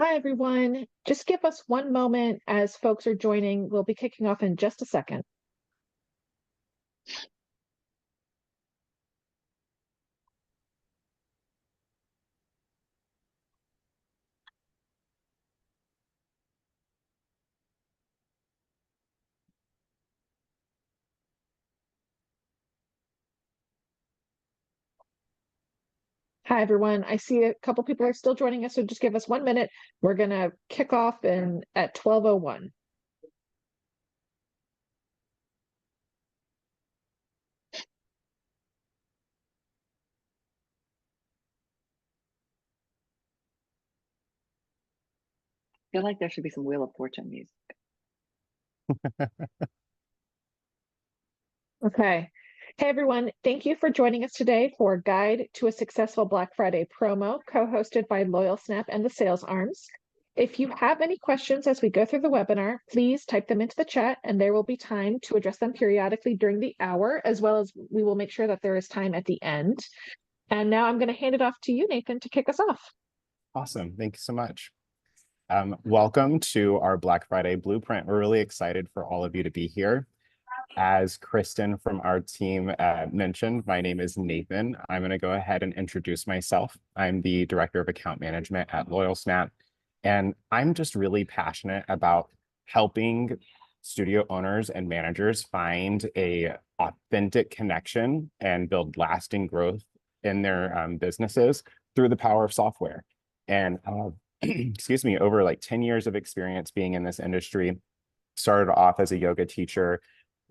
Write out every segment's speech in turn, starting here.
Hi, everyone. Just give us one moment as folks are joining. We'll be kicking off in just a second. Hi, everyone. I see a couple people are still joining us, so just give us 1 minute. We're going to kick off at 12:01. Feel like there should be some Wheel of Fortune music. Okay. Hey, everyone. Thank you for joining us today for Guide to a Successful Black Friday promo, co-hosted by Loyalsnap and the Sales Arms. If you have any questions as we go through the webinar, please type them into the chat, and there will be time to address them periodically during the hour, as well as we will make sure that there is time at the end. And now I'm going to hand it off to you, Nathan, to kick us off. Awesome. Thank you so much. Welcome to our Black Friday Blueprint. We're really excited for all of you to be here. As Kristen from our team mentioned, my name is Nathan. I'm going to go ahead and introduce myself. I'm the Director of Account Management at Loyalsnap, and I'm just really passionate about helping studio owners and managers find a authentic connection and build lasting growth in their businesses through the power of software. And excuse me, over like 10 years of experience being in this industry. Started off as a yoga teacher,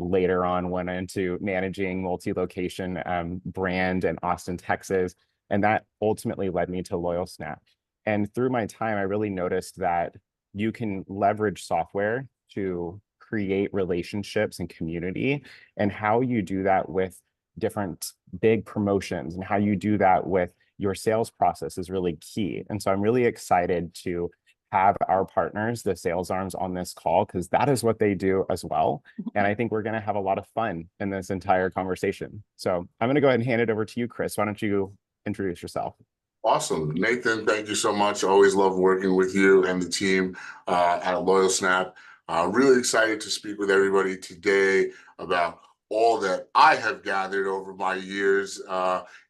later on went into managing multi-location brand in Austin, Texas. And that ultimately led me to Loyalsnap. And through my time, I really noticed that you can leverage software to create relationships and community, and how you do that with different big promotions and how you do that with your sales process is really key. And so I'm really excited to have our partners, the sales arms, on this call, because that is what they do as well. And I think we're going to have a lot of fun in this entire conversation. So I'm going to go ahead and hand it over to you, Chris. Why don't you introduce yourself? Awesome. Nathan, thank you so much. Always love working with you and the team at Loyalsnap. Really excited to speak with everybody today about all that I have gathered over my years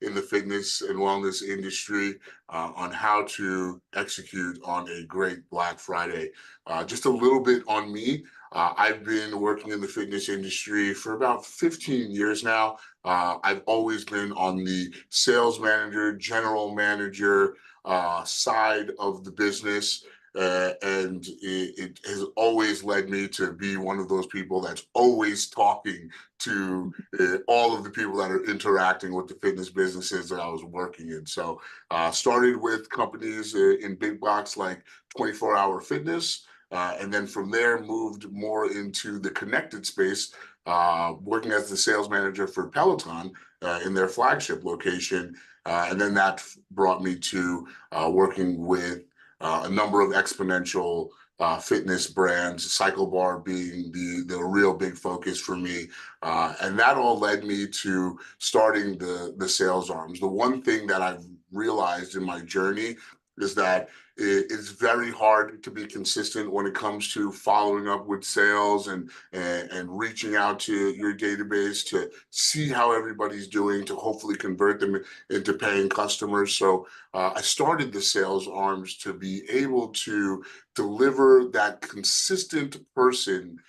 in the fitness and wellness industry on how to execute on a great Black Friday. Just a little bit on me. I've been working in the fitness industry for about 15 years now. I've always been on the sales manager, general manager side of the business. And it has always led me to be one of those people that's always talking to all of the people that are interacting with the fitness businesses that I was working in. So started with companies in big box like 24-Hour Fitness, and then from there moved more into the connected space, working as the sales manager for Peloton in their flagship location. And then that brought me to working with a number of exponential fitness brands, Cycle Bar being the real big focus for me. And that all led me to starting the sales arms. The one thing that I've realized in my journey is that it's very hard to be consistent when it comes to following up with sales and reaching out to your database to see how everybody's doing, to hopefully convert them into paying customers. So I started the sales arms to be able to deliver that consistent person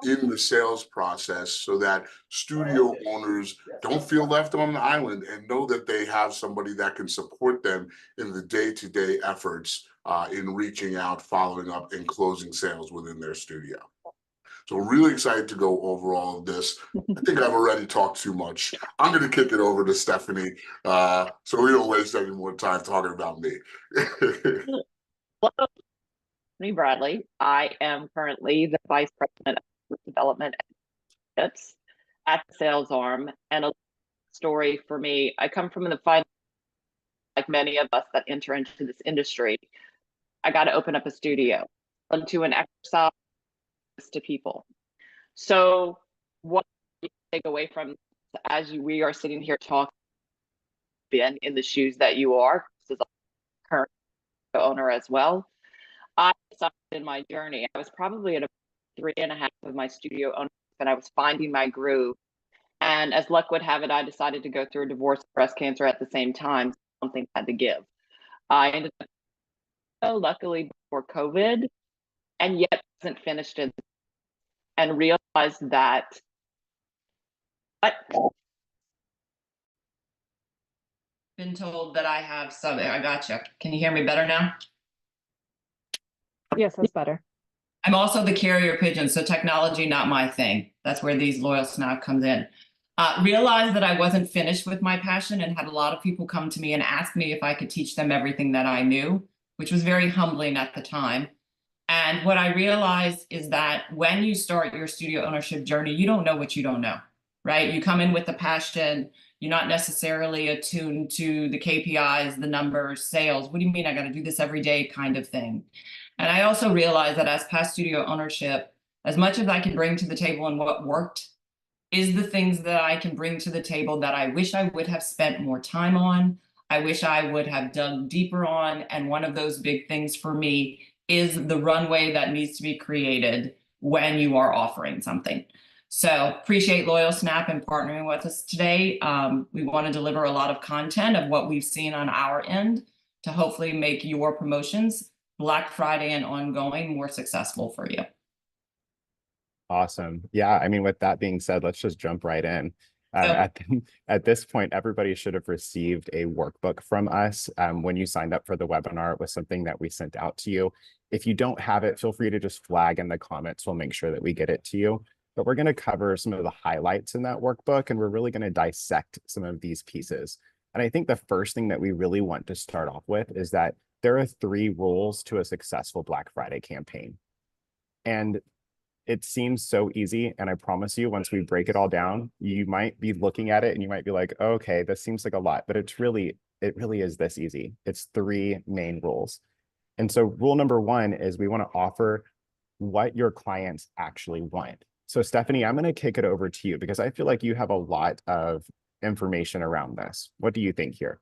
in the sales process, so that studio owners don't feel left on the island and know that they have somebody that can support them in the day-to-day efforts in reaching out, following up, and closing sales within their studio. So really excited to go over all of this. I think I've already talked too much. I'm going to kick it over to Stephanie, so we don't waste any more time talking about me. Hello, me Bradley. I am currently the Vice President of Development at the sales arm. And a story for me, I come from the finance, like many of us that enter into this industry. I got to open up a studio, into an exercise to people. So what you take away from as we are sitting here talking, been in the shoes that you are, this is a current owner as well. I decided in my journey, I was probably at a 3.5 of my studio ownership, and I was finding my groove. And as luck would have it, I decided to go through a divorce and breast cancer at the same time. Something had to give. I ended up, luckily, before COVID, and yet wasn't finished it, and realized that I been told that I have some. I gotcha. Can you hear me better now? Yes, that's better. I'm also the carrier pigeon, so technology not my thing. That's where these Loyalsnap comes in. Realized that I wasn't finished with my passion and had a lot of people come to me and ask me if I could teach them everything that I knew, which was very humbling at the time. And what I realized is that when you start your studio ownership journey, you don't know what you don't know, right? You come in with the passion, you're not necessarily attuned to the KPIs, the numbers, sales. What do you mean I got to do this every day kind of thing? And I also realized that as past studio ownership, as much as I can bring to the table and what worked is the things that I can bring to the table that I wish I would have spent more time on. I wish I would have dug deeper on. And one of those big things for me is the runway that needs to be created when you are offering something. So appreciate Loyalsnap and partnering with us today. We want to deliver a lot of content of what we've seen on our end to hopefully make your promotions Black Friday and ongoing more successful for you. Awesome. Yeah, I mean, with that being said, let's just jump right in. At this point, everybody should have received a workbook from us. When you signed up for the webinar, it was something that we sent out to you. If you don't have it, feel free to just flag in the comments. We'll make sure that we get it to you. But we're going to cover some of the highlights in that workbook, and we're really going to dissect some of these pieces. And I think the first thing that we really want to start off with is that there are 3 rules to a successful Black Friday campaign. And it seems so easy, and I promise you, once we break it all down, you might be looking at it and you might be like, okay, this seems like a lot, but it really is this easy. It's 3 main rules. And so rule number 1 is we want to offer what your clients actually want. So Stephanie, I'm going to kick it over to you because I feel like you have a lot of information around this. What do you think here?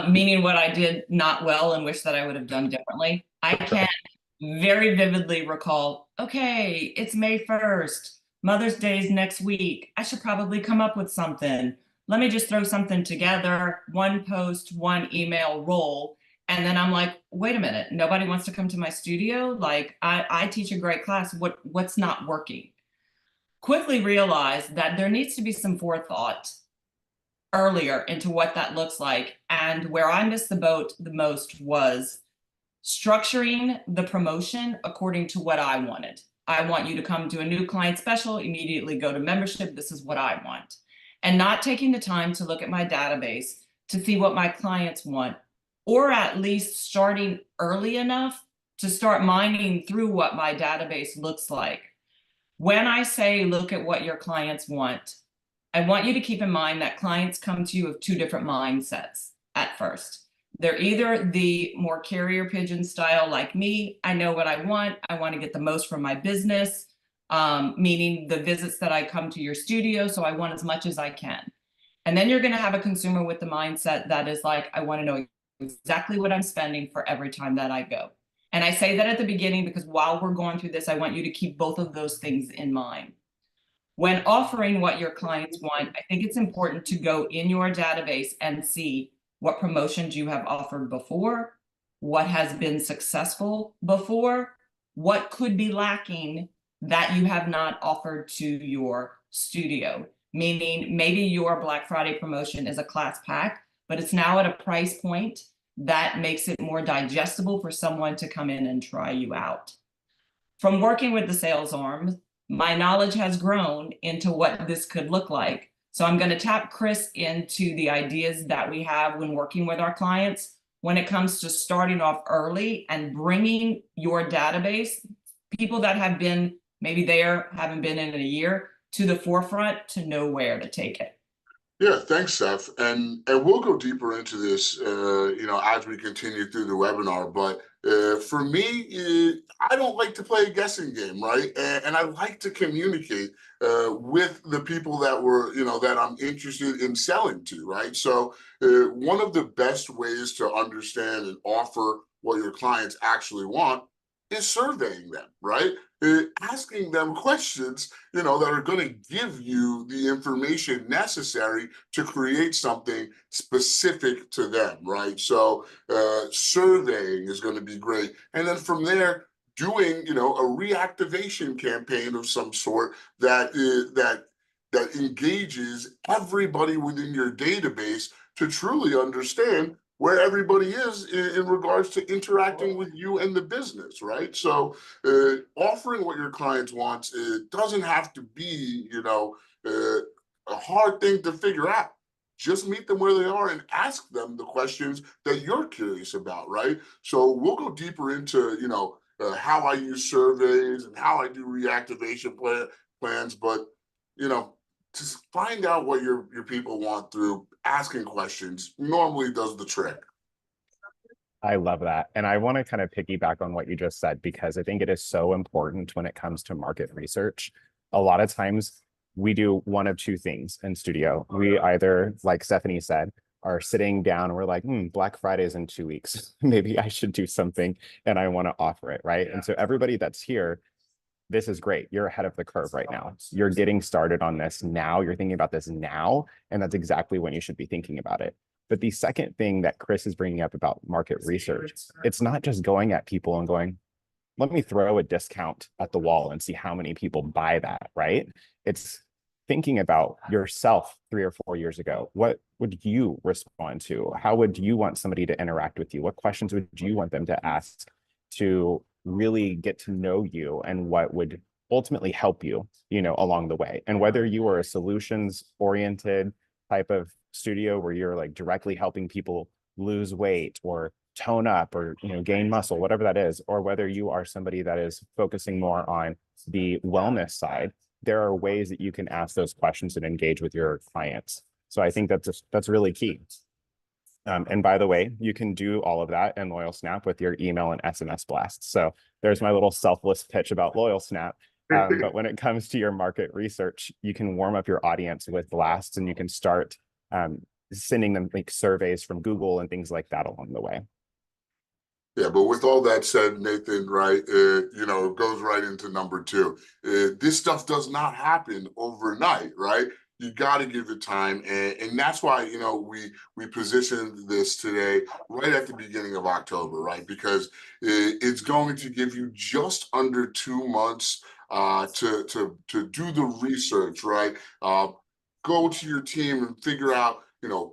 Meaning what I did not well and wish that I would have done differently. I can very vividly recall, okay, it's May 1st. Mother's Day is next week. I should probably come up with something. Let me just throw something together, 1 post, 1 email, roll. And then I'm like, wait a minute, nobody wants to come to my studio? Like, I teach a great class. What's not working? Quickly realized that there needs to be some forethought earlier into what that looks like. And where I missed the boat the most was structuring the promotion according to what I wanted. I want you to come to a new client special, immediately go to membership. This is what I want. And not taking the time to look at my database to see what my clients want, or at least starting early enough to start mining through what my database looks like. When I say look at what your clients want, I want you to keep in mind that clients come to you with 2 different mindsets at first. They're either the more carrier pigeon style like me. I know what I want to get the most from my business, meaning the visits that I come to your studio. So I want as much as I can. And then you're going to have a consumer with the mindset that is like, I want to know exactly what I'm spending for every time that I go. And I say that at the beginning because while we're going through this, I want you to keep both of those things in mind. When offering what your clients want, I think it's important to go in your database and see what promotions you have offered before, what has been successful before, what could be lacking that you have not offered to your studio. Meaning maybe your Black Friday promotion is a class pack, but it's now at a price point that makes it more digestible for someone to come in and try you out. From working with the sales arm, my knowledge has grown into what this could look like. So I'm going to tap Chris into the ideas that we have when working with our clients when it comes to starting off early and bringing your database, people that have been maybe there, haven't been in a year, to the forefront to know where to take it. Yeah, thanks, Steph. And we'll go deeper into this, as we continue through the webinar. But for me, I don't like to play a guessing game, right? And I like to communicate with the people that I'm interested in selling to, right? So one of the best ways to understand and offer what your clients actually want is surveying them, right? Asking them questions, that are going to give you the information necessary to create something specific to them, right? So surveying is going to be great. And then from there, doing, a reactivation campaign of some sort that engages everybody within your database to truly understand where everybody is in regards to interacting with you and the business, right? So offering what your clients want, it doesn't have to be, a hard thing to figure out. Just meet them where they are and ask them the questions that you're curious about, right? So we'll go deeper into, how I use surveys and how I do reactivation plans, but, just find out what your people want through asking questions normally does the trick. I love that. And I want to kind of piggyback on what you just said, because I think it is so important when it comes to market research. A lot of times we do one of two things in studio. We either, like Stephanie said, are sitting down and we're like, Black Friday is in 2 weeks. Maybe I should do something and I want to offer it, right? And so everybody that's here, this is great. You're ahead of the curve right now. You're getting started on this now. You're thinking about this now. And that's exactly when you should be thinking about it. But the second thing that Chris is bringing up about market research, it's not just going at people and going, let me throw a discount at the wall and see how many people buy that, right? It's thinking about yourself 3 or 4 years ago. What would you respond to? How would you want somebody to interact with you? What questions would you want them to ask to really get to know you, and what would ultimately help you, along the way? And whether you are a solutions oriented type of studio where you're like directly helping people lose weight or tone up or, gain muscle, whatever that is, or whether you are somebody that is focusing more on the wellness side, there are ways that you can ask those questions and engage with your clients. So I think that's really key. And by the way, you can do all of that in Loyalsnap with your email and SMS blasts. So there's my little selfless pitch about Loyalsnap. But when it comes to your market research, you can warm up your audience with blasts, and you can start sending them like surveys from Google and things like that along the way. Yeah, but with all that said, Nathan, right, it goes right into number 2. This stuff does not happen overnight, right? You got to give it time, and that's why we positioned this today right at the beginning of October, right? Because it's going to give you just under 2 months to do the research, right? Go to your team and figure out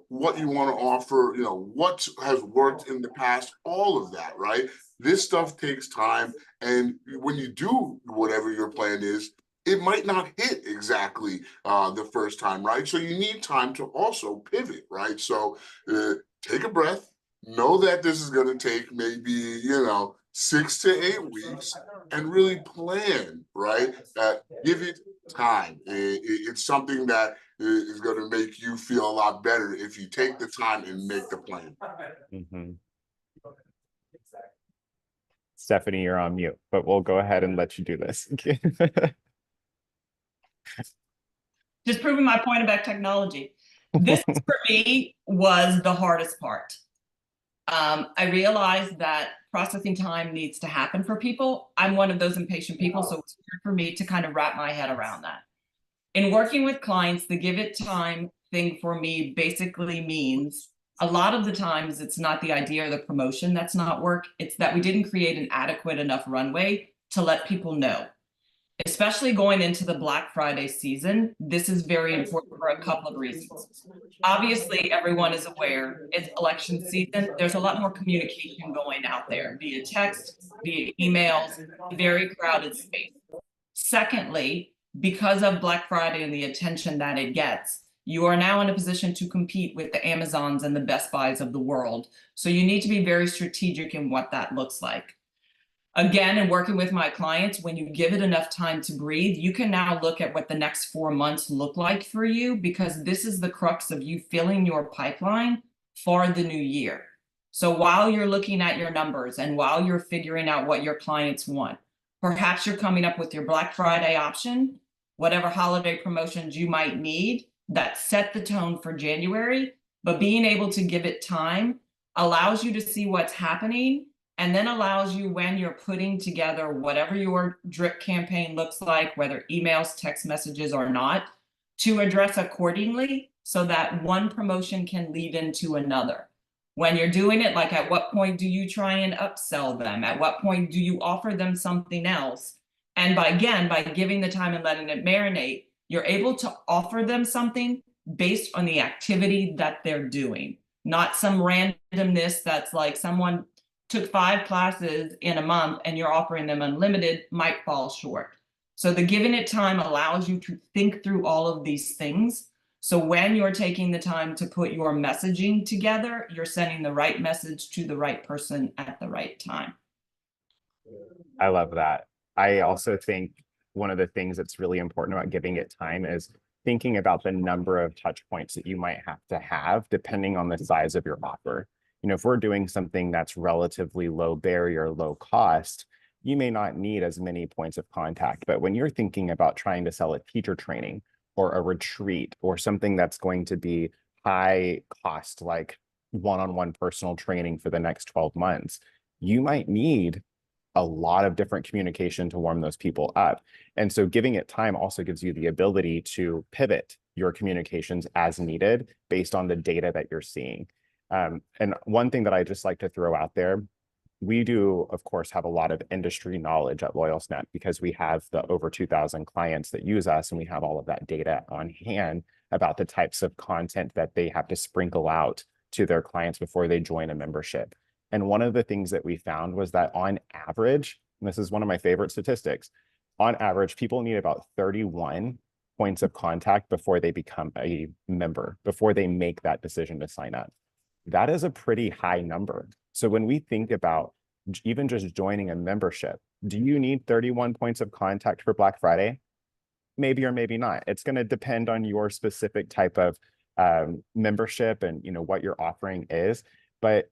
what you want to offer, what has worked in the past, all of that, right? This stuff takes time, and when you do whatever your plan is, it might not hit exactly the first time, right? So you need time to also pivot, right? So take a breath. Know that this is going to take maybe 6 to 8 weeks, and really plan, right? Give it time. It's something that is going to make you feel a lot better if you take the time and make the plan. Stephanie, you're on mute, but we'll go ahead and let you do this. Just proving my point about technology. This for me was the hardest part. I realized that processing time needs to happen for people. I'm one of those impatient people, so it's hard for me to kind of wrap my head around that. In working with clients, the give it time thing for me basically means a lot of the times it's not the idea or the promotion that's not work. It's that we didn't create an adequate enough runway to let people know. Especially going into the Black Friday season, this is very important for a couple of reasons. Obviously, everyone is aware it's election season. There's a lot more communication going out there via text, via emails, very crowded space. Secondly, because of Black Friday and the attention that it gets, you are now in a position to compete with the Amazons and the Best Buys of the world. So you need to be very strategic in what that looks like. Again, in working with my clients, when you give it enough time to breathe, you can now look at what the next 4 months look like for you, because this is the crux of you filling your pipeline for the new year. So while you're looking at your numbers and while you're figuring out what your clients want, perhaps you're coming up with your Black Friday option, whatever holiday promotions you might need that set the tone for January, but being able to give it time allows you to see what's happening and then allows you, when you're putting together whatever your drip campaign looks like, whether emails, text messages or not, to address accordingly so that one promotion can lead into another. When you're doing it, like at what point do you try and upsell them? At what point do you offer them something else? And by giving the time and letting it marinate, you're able to offer them something based on the activity that they're doing, not some randomness that's like someone took 5 classes in a month and you're offering them unlimited might fall short. So the giving it time allows you to think through all of these things. So when you're taking the time to put your messaging together, you're sending the right message to the right person at the right time. I love that. I also think one of the things that's really important about giving it time is thinking about the number of touch points that you might have to have depending on the size of your offer. You know, if we're doing something that's relatively low barrier, low cost, you may not need as many points of contact. But when you're thinking about trying to sell a teacher training or a retreat or something that's going to be high cost, like one-on-one personal training for the next 12 months, you might need a lot of different communication to warm those people up. And so giving it time also gives you the ability to pivot your communications as needed based on the data that you're seeing. And one thing that I just like to throw out there, we do, of course, have a lot of industry knowledge at Loyalsnap because we have the over 2,000 clients that use us, and we have all of that data on hand about the types of content that they have to sprinkle out to their clients before they join a membership. And one of the things that we found was that on average, and this is one of my favorite statistics, on average, people need about 31 points of contact before they become a member, before they make that decision to sign up. That is a pretty high number. So when we think about even just joining a membership, do you need 31 points of contact for Black Friday? Maybe or maybe not. It's going to depend on your specific type of membership and what your offering is. But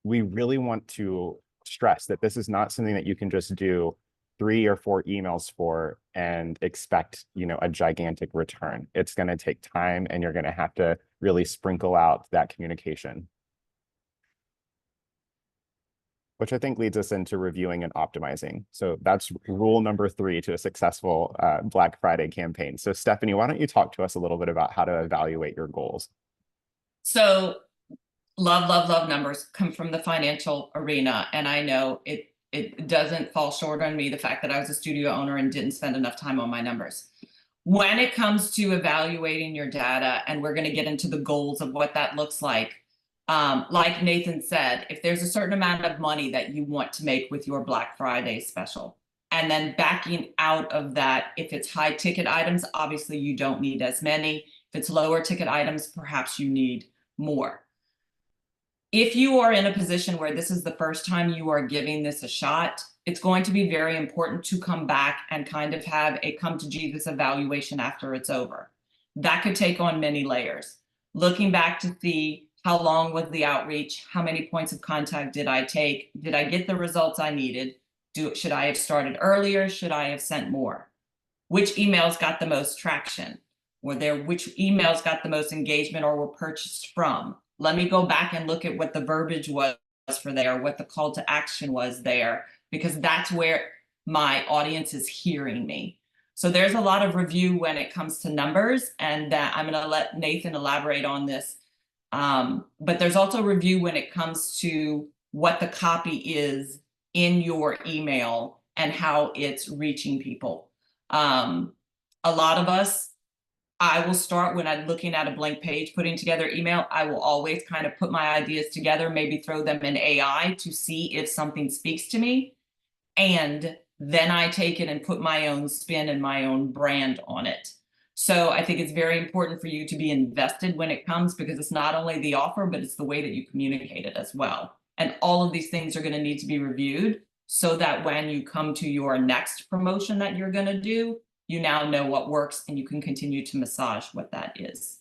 we really want to stress that this is not something that you can just do 3 or 4 emails for and expect, a gigantic return. It's going to take time, and you're going to have to really sprinkle out that communication. Which I think leads us into reviewing and optimizing. So that's rule number 3 to a successful Black Friday campaign. So Stephanie, why don't you talk to us a little bit about how to evaluate your goals? So love numbers, come from the financial arena. And I know it doesn't fall short on me, the fact that I was a studio owner and didn't spend enough time on my numbers. When it comes to evaluating your data, and we're going to get into the goals of what that looks like Nathan said, if there's a certain amount of money that you want to make with your Black Friday special, and then backing out of that, if it's high ticket items, obviously you don't need as many. If it's lower ticket items, perhaps you need more. If you are in a position where this is the first time you are giving this a shot, it's going to be very important to come back and kind of have a come to Jesus evaluation after it's over. That could take on many layers. Looking back to see how long was the outreach, how many points of contact did I take, did I get the results I needed, should I have started earlier, should I have sent more? Which emails got the most traction? Which emails got the most engagement or were purchased from? Let me go back and look at what the verbiage was for there, what the call to action was there, because that's where my audience is hearing me. So there's a lot of review when it comes to numbers, and I'm going to let Nathan elaborate on this. But there's also review when it comes to what the copy is in your email and how it's reaching people. A lot of us, I will start when I'm looking at a blank page, putting together email. I will always kind of put my ideas together, maybe throw them in AI to see if something speaks to me. And then I take it and put my own spin and my own brand on it. So I think it's very important for you to be invested when it comes, because it's not only the offer, but it's the way that you communicate it as well. And all of these things are going to need to be reviewed so that when you come to your next promotion that you're going to do, you now know what works and you can continue to massage what that is.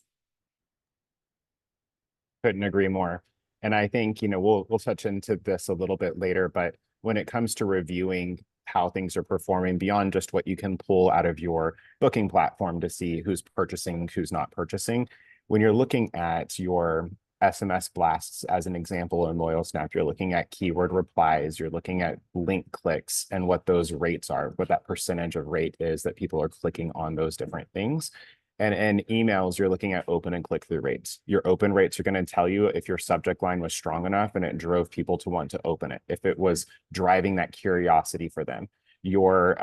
Couldn't agree more. And I think, we'll touch into this a little bit later, but when it comes to reviewing how things are performing beyond just what you can pull out of your booking platform to see who's purchasing, who's not purchasing, when you're looking at your SMS blasts as an example in Loyalsnap. You're looking at keyword replies, you're looking at link clicks and what those rates are, what that percentage of rate is that people are clicking on those different things. And in emails, you're looking at open and click-through rates. Your open rates are going to tell you if your subject line was strong enough and it drove people to want to open it, if it was driving that curiosity for them. Your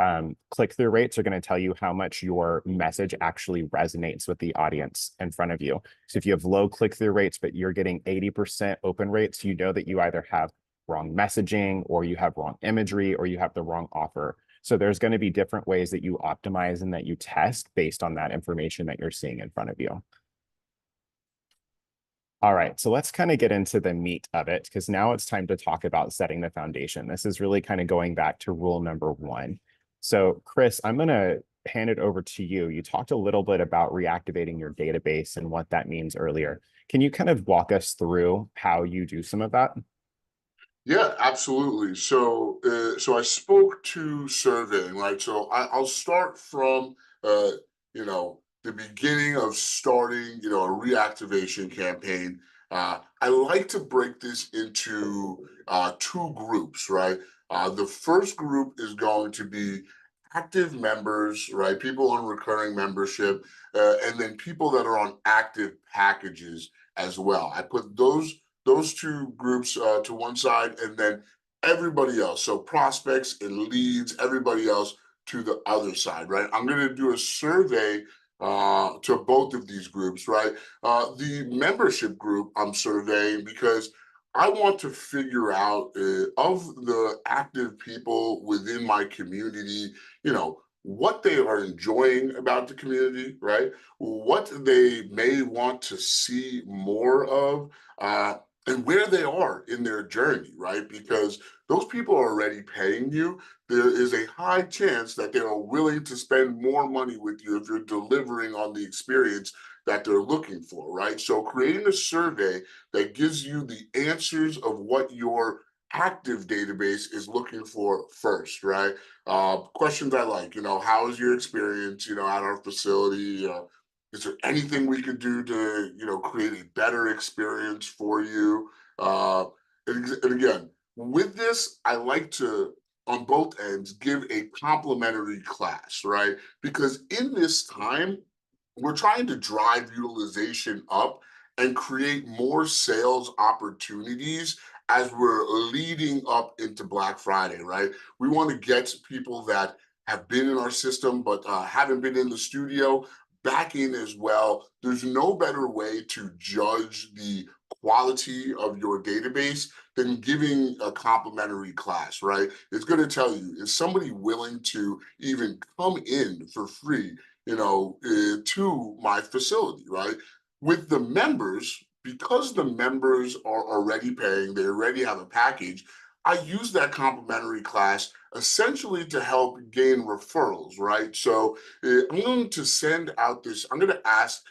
click-through rates are going to tell you how much your message actually resonates with the audience in front of you. So if you have low click-through rates, but you're getting 80% open rates, you know that you either have wrong messaging or you have wrong imagery or you have the wrong offer. So there's going to be different ways that you optimize and that you test based on that information that you're seeing in front of you. All right, so let's kind of get into the meat of it, because now it's time to talk about setting the foundation. This is really kind of going back to rule number one. So Chris, I'm going to hand it over to you. You talked a little bit about reactivating your database and what that means earlier. Can you kind of walk us through how you do some of that? Yeah, absolutely. So, so I spoke to surveying, right? So I'll start from, the beginning of starting, a reactivation campaign. I like to break this into two groups, right? The first group is going to be active members, right? People on recurring membership, and then people that are on active packages as well. I put those two groups to one side, and then everybody else. So prospects and leads, everybody else to the other side, right? I'm going to do a survey to both of these groups, right? The membership group I'm surveying because I want to figure out of the active people within my community, what they are enjoying about the community, right? What they may want to see more of, and where they are in their journey, right? Because those people are already paying you. There is a high chance that they are willing to spend more money with you if you're delivering on the experience that they're looking for, right? So creating a survey that gives you the answers of what your active database is looking for first, right? Questions I like, how is your experience, at our facility? Is there anything we could do to, create a better experience for you? And again, with this, I like to, on both ends, give a complimentary class, right? Because in this time, we're trying to drive utilization up and create more sales opportunities as we're leading up into Black Friday, right? We want to get people that have been in our system but haven't been in the studio back in as well. There's no better way to judge the quality of your database than giving a complimentary class, right? It's going to tell you, is somebody willing to even come in for free, to my facility, right? With the members, because the members are already paying, they already have a package, I use that complimentary class essentially to help gain referrals, right? So I'm going to send out this, I'm going to ask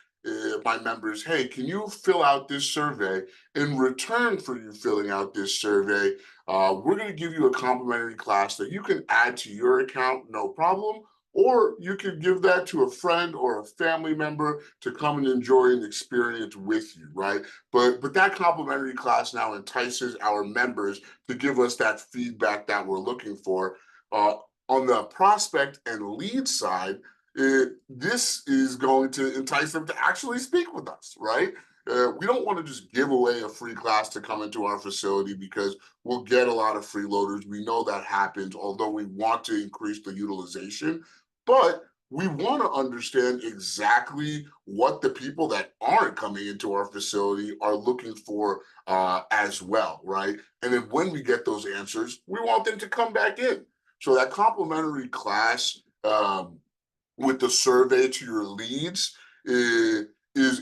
my members, hey, can you fill out this survey? In return for you filling out this survey, we're going to give you a complimentary class that you can add to your account, no problem. Or you could give that to a friend or a family member to come and enjoy an experience with you, right? But that complimentary class now entices our members to give us that feedback that we're looking for. On the prospect and lead side, this is going to entice them to actually speak with us, right? We don't want to just give away a free class to come into our facility because we'll get a lot of freeloaders. We know that happens, although we want to increase the utilization. But we want to understand exactly what the people that aren't coming into our facility are looking for as well, right? And then when we get those answers, we want them to come back in. So that complimentary class with the survey to your leads is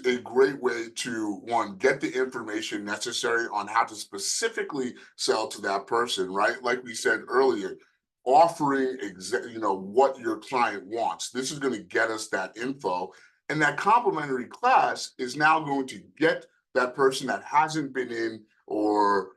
a great way to, one, get the information necessary on how to specifically sell to that person, right? Like we said earlier, offering what your client wants. This is going to get us that info. And that complimentary class is now going to get that person that hasn't been in, or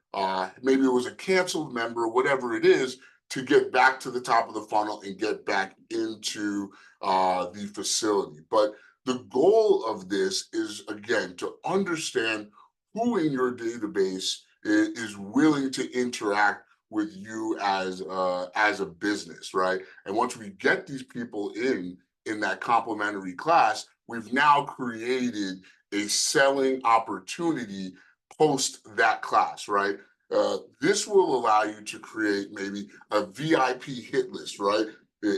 maybe it was a canceled member, whatever it is, to get back to the top of the funnel and get back into the facility. But the goal of this is, again, to understand who in your database is willing to interact with you as a business, right? And once we get these people in that complimentary class, we've now created a selling opportunity post that class, right? This will allow you to create maybe a VIP hit list, right?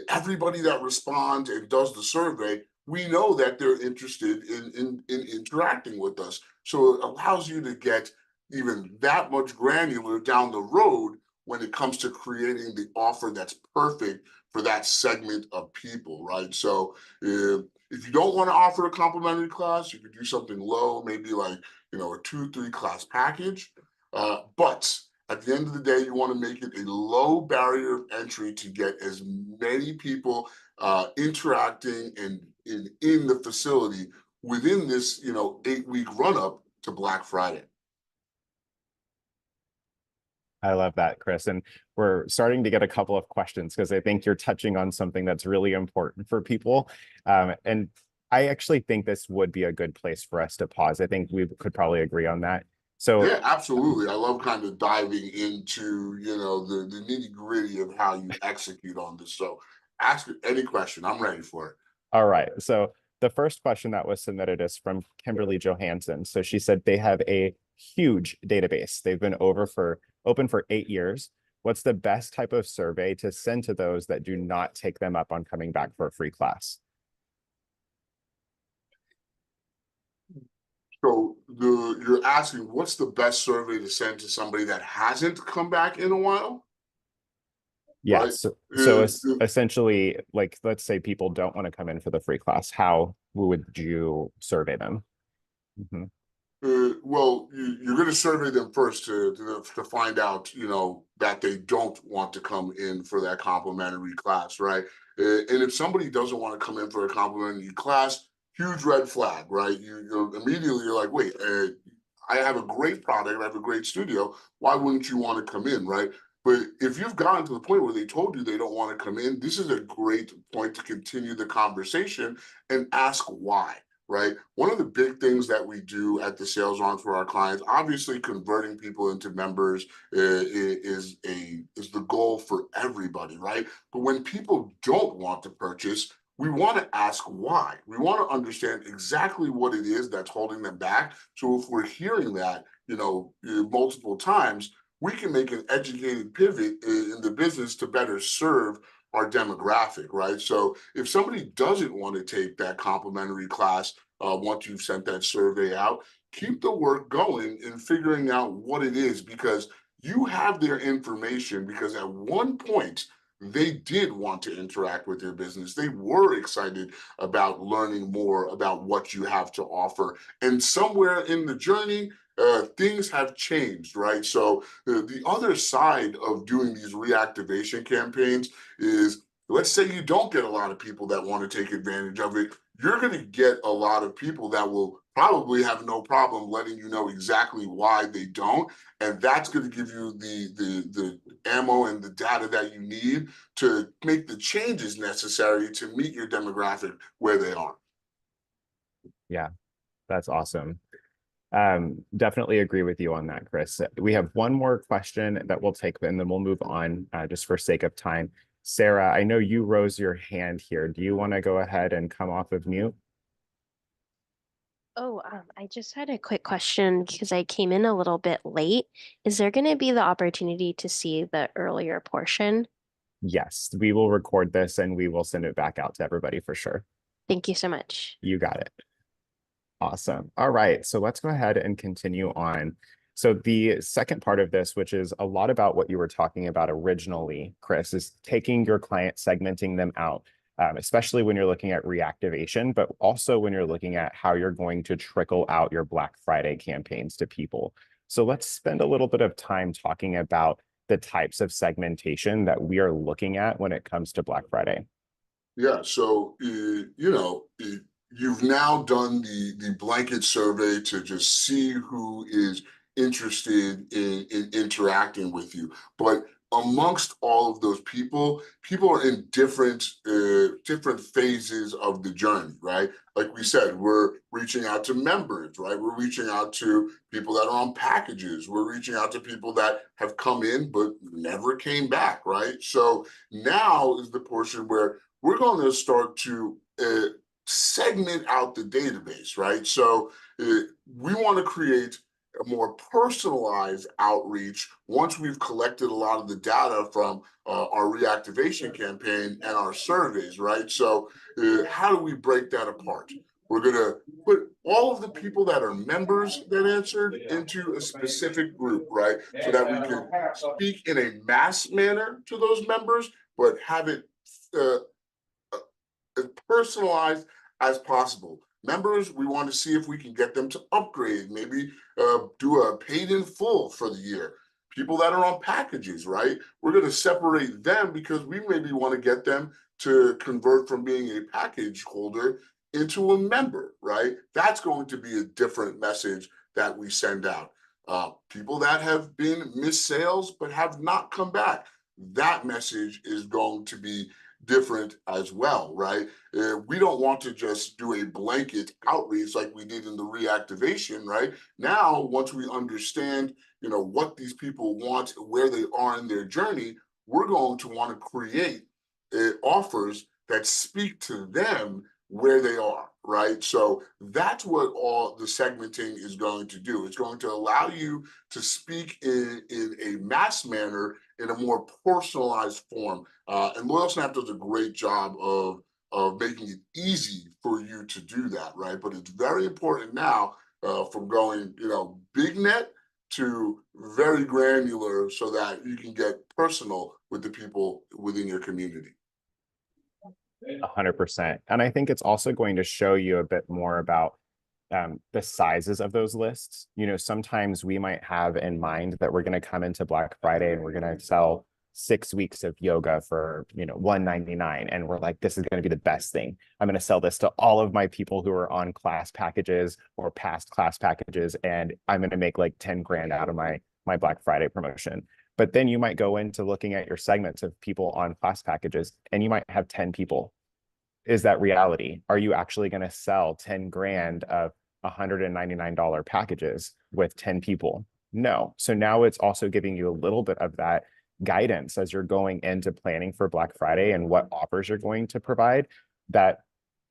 Everybody that responds and does the survey, we know that they're interested in interacting with us. So it allows you to get even that much granular down the road when it comes to creating the offer that's perfect for that segment of people, right? So if you don't want to offer a complimentary class, you could do something low, maybe like, a 2-3 class package. But at the end of the day, you want to make it a low barrier of entry to get as many people interacting and in the facility within this 8-week run up to Black Friday. I love that, Chris. And we're starting to get a couple of questions because I think you're touching on something that's really important for people. And I actually think this would be a good place for us to pause. I think we could probably agree on that. So yeah, absolutely. I love kind of diving into, the nitty gritty of how you execute on this. So ask any question. I'm ready for it. all right. So the first question that was submitted is from Kimberly Johansson. So she said they have a huge database. They've been open for 8 years. What's the best type of survey to send to those that do not take them up on coming back for a free class? So you're asking what's the best survey to send to somebody that hasn't come back in a while? Yes. Right? Essentially, like, let's say people don't want to come in for the free class. How would you survey them? Mm-hmm. Well, you're going to survey them first to find out, that they don't want to come in for that complimentary class, right? And if somebody doesn't want to come in for a complimentary class, huge red flag, right? You're immediately you're like, wait, I have a great product, I have a great studio. Why wouldn't you want to come in, right? But if you've gotten to the point where they told you they don't want to come in, this is a great point to continue the conversation and ask why. Right. One of the big things that we do at the sales arm for our clients, obviously converting people into members is the goal for everybody. Right. But when people don't want to purchase, we want to ask why. We want to understand exactly what it is that's holding them back. So if we're hearing that, multiple times, we can make an educated pivot in the business to better serve our demographic, right? So if somebody doesn't want to take that complimentary class once you've sent that survey out, keep the work going in figuring out what it is, because you have their information, because at one point they did want to interact with your business. They were excited about learning more about what you have to offer. And somewhere in the journey, things have changed, right? So the other side of doing these reactivation campaigns is, let's say you don't get a lot of people that want to take advantage of it. You're going to get a lot of people that will probably have no problem letting you know exactly why they don't. And that's going to give you the ammo and the data that you need to make the changes necessary to meet your demographic where they are. Yeah, that's awesome. Definitely agree with you on that, Chris. We have one more question that we'll take, and then we'll move on just for sake of time. Sarah, I know you rose your hand here. Do you want to go ahead and come off of mute? Oh, I just had a quick question because I came in a little bit late. Is there going to be the opportunity to see the earlier portion? Yes, we will record this and we will send it back out to everybody for sure. Thank you so much. You got it. Awesome. All right, so let's go ahead and continue on. So the second part of this, which is a lot about what you were talking about originally, Chris, is taking your client, segmenting them out, especially when you're looking at reactivation, but also when you're looking at how you're going to trickle out your Black Friday campaigns to people. So let's spend a little bit of time talking about the types of segmentation that we are looking at when it comes to Black Friday. Yeah, so you've now done the blanket survey to just see who is interested in interacting with you. But amongst all of those people are in different phases of the journey, right? Like we said, we're reaching out to members, right? We're reaching out to people that are on packages. We're reaching out to people that have come in but never came back, right? So now is the portion where we're going to start to segment out the database, right? So we want to create a more personalized outreach once we've collected a lot of the data from our reactivation campaign and our surveys, right? So how do we break that apart? We're going to put all of the people that are members that answered into a specific group, right? So that we can speak in a mass manner to those members, but have it as personalized as possible. Members, we want to see if we can get them to upgrade, maybe do a paid in full for the year. People that are on packages, right? We're going to separate them because we maybe want to get them to convert from being a package holder into a member, right? That's going to be a different message that we send out. People that have been missed sales but have not come back, that message is going to be different as well, right? We don't want to just do a blanket outreach like we did in the reactivation, right? Now, once we understand, what these people want, where they are in their journey, we're going to want to create offers that speak to them where they are, right? So that's what all the segmenting is going to do. It's going to allow you to speak in a mass manner in a more personalized form. And Loyalsnap does a great job of making it easy for you to do that, right? But it's very important now from going, big net to very granular so that you can get personal with the people within your community. 100%. And I think it's also going to show you a bit more about the sizes of those lists. Sometimes we might have in mind that we're going to come into Black Friday and we're going to sell 6 weeks of yoga for $199, and we're like, this is going to be the best thing. I'm going to sell this to all of my people who are on class packages or past class packages, and I'm going to make like 10 grand out of my Black Friday promotion. But then you might go into looking at your segments of people on class packages and you might have 10 people. Is that reality? Are you actually going to sell 10 grand of $199 packages with 10 people? No. So now it's also giving you a little bit of that guidance as you're going into planning for Black Friday and what offers you're going to provide, that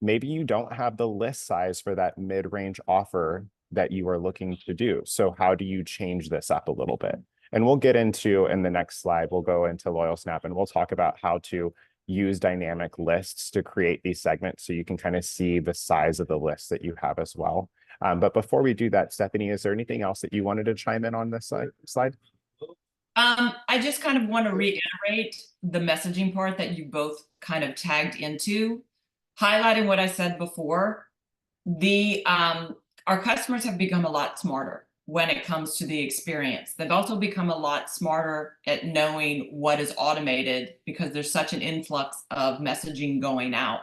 maybe you don't have the list size for that mid-range offer that you are looking to do. So how do you change this up a little bit? And we'll get into, in the next slide, we'll go into Loyalsnap and we'll talk about how to use dynamic lists to create these segments so you can kind of see the size of the list that you have as well. But before we do that, Stephanie, is there anything else that you wanted to chime in on this slide? I just kind of want to reiterate the messaging part that you both kind of tagged into, highlighting what I said before. Our customers have become a lot smarter when it comes to the experience. They've also become a lot smarter at knowing what is automated because there's such an influx of messaging going out.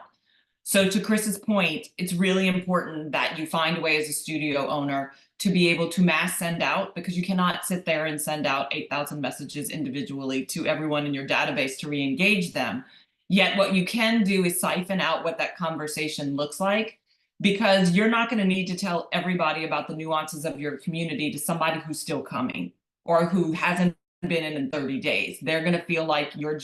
So to Chris's point, it's really important that you find a way as a studio owner to be able to mass send out, because you cannot sit there and send out 8,000 messages individually to everyone in your database to re-engage them. Yet what you can do is siphon out what that conversation looks like, because you're not going to need to tell everybody about the nuances of your community to somebody who's still coming or who hasn't been in 30 days. They're going to feel like your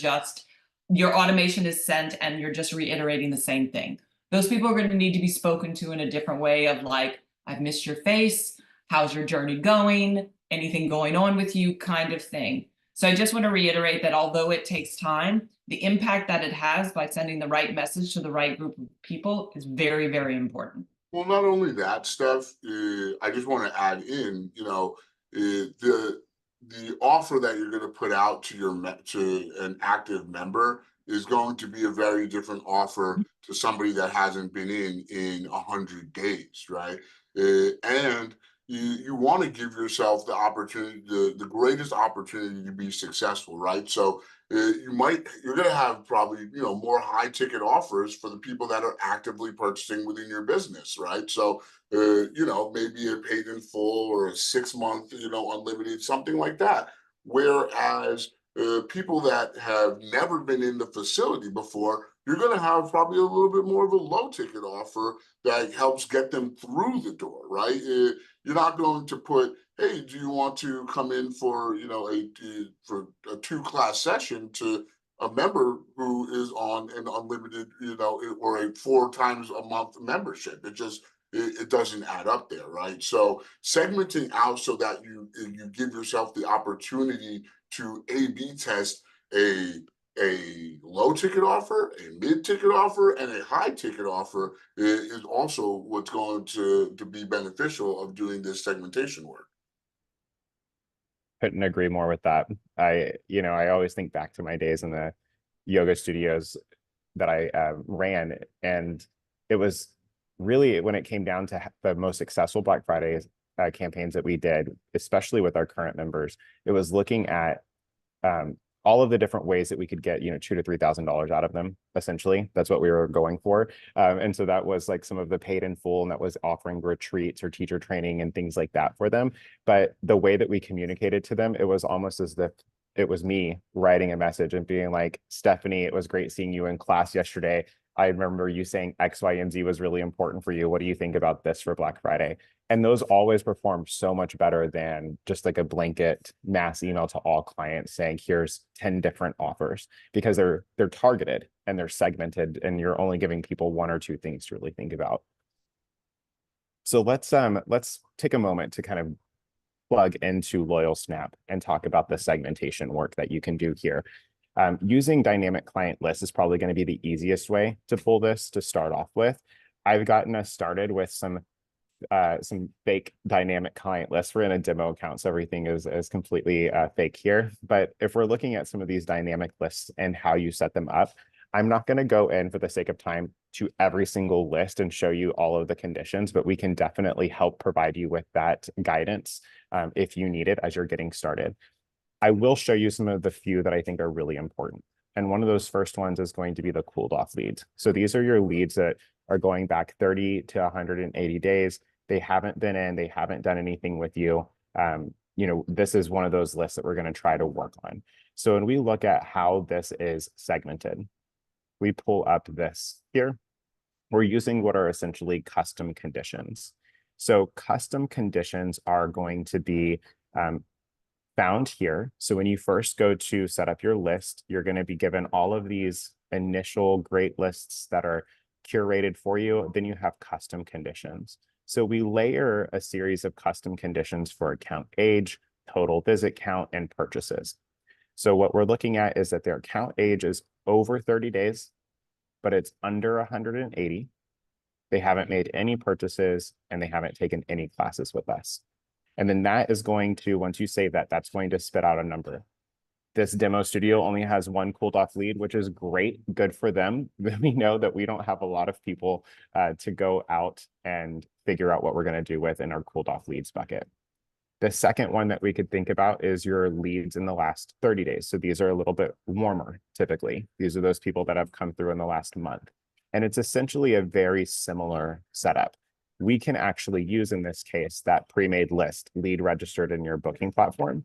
automation is sent and you're just reiterating the same thing. Those people are going to need to be spoken to in a different way of like, I've missed your face. How's your journey going? Anything going on with you, kind of thing. So I just want to reiterate that although it takes time, the impact that it has by sending the right message to the right group of people is very, very important. Well, not only that, Steph, I just want to add in, the offer that you're going to put out to an active member is going to be a very different offer to somebody that hasn't been in 100 days, right? And you want to give yourself the opportunity, the greatest opportunity to be successful, right? So you're going to have probably, more high ticket offers for the people that are actively purchasing within your business, right? So, maybe a paid in full or a 6 month, unlimited, something like that. Whereas people that have never been in the facility before, you're going to have probably a little bit more of a low ticket offer that helps get them through the door, right? You're not going to put, hey, do you want to come in for, for a 2-class session to a member who is on an unlimited, or a 4 times a month membership? It doesn't add up there, right? So segmenting out so that you give yourself the opportunity to A/B test a low ticket offer, a mid ticket offer, and a high ticket offer is also what's going to be beneficial of doing this segmentation work. Couldn't agree more with that. I always think back to my days in the yoga studios that I ran, and it was really, when it came down to the most successful Black Friday campaigns that we did, especially with our current members, it was looking at all of the different ways that we could get, $2,000 to $3,000 out of them. Essentially, that's what we were going for. And so that was like some of the paid in full, and that was offering retreats or teacher training and things like that for them. But the way that we communicated to them, it was almost as if it was me writing a message and being like, Stephanie, it was great seeing you in class yesterday. I remember you saying X, Y, and Z was really important for you. What do you think about this for Black Friday? And those always perform so much better than just like a blanket mass email to all clients saying, here's 10 different offers, because they're targeted and they're segmented, and you're only giving people 1 or 2 things to really think about. So let's take a moment to kind of plug into Loyalsnap and talk about the segmentation work that you can do here. Using dynamic client lists is probably going to be the easiest way to pull this to start off with. I've gotten us started with some fake dynamic client lists. We're in a demo account, so everything is completely fake here. But if we're looking at some of these dynamic lists and how you set them up, I'm not going to go in for the sake of time to every single list and show you all of the conditions, but we can definitely help provide you with that guidance if you need it as you're getting started. I will show you some of the few that I think are really important. And one of those first ones is going to be the cooled off leads. So these are your leads that are going back 30 to 180 days. They haven't been in, they haven't done anything with you. This is one of those lists that we're going to try to work on. So when we look at how this is segmented, we pull up this here. We're using what are essentially custom conditions. So custom conditions are going to be found here. So when you first go to set up your list, you're going to be given all of these initial great lists that are curated for you. Then you have custom conditions. So we layer a series of custom conditions for account age, total visit count, and purchases. So what we're looking at is that their account age is over 30 days, but it's under 180. They haven't made any purchases, and they haven't taken any classes with us. And then that is going to, once you save that, that's going to spit out a number. This demo studio only has 1 cooled off lead, which is great, good for them. We know that we don't have a lot of people to go out and figure out what we're going to do with in our cooled off leads bucket. The second one that we could think about is your leads in the last 30 days. So these are a little bit warmer, typically. These are those people that have come through in the last month. And it's essentially a very similar setup. We can actually use, in this case, that pre-made list, lead registered in your booking platform.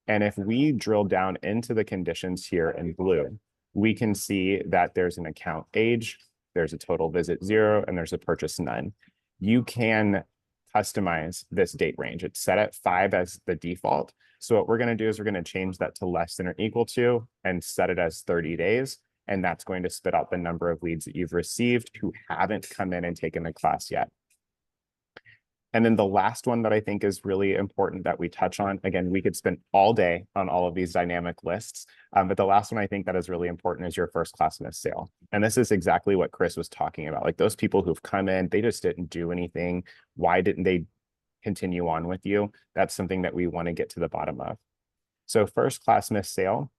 And if we drill down into the conditions here in blue, we can see that there's an account age, there's a total visit 0, and there's a purchase none. You can customize this date range. It's set at 5 as the default. So what we're going to do is we're going to change that to less than or equal to and set it as 30 days. And that's going to spit out the number of leads that you've received who haven't come in and taken the class yet. And then the last one that I think is really important that we touch on, again, we could spend all day on all of these dynamic lists, but the last one I think that is really important is your first class missed sale. And this is exactly what Chris was talking about. Like those people who've come in, they just didn't do anything. Why didn't they continue on with you? That's something that we want to get to the bottom of. So first class missed sale,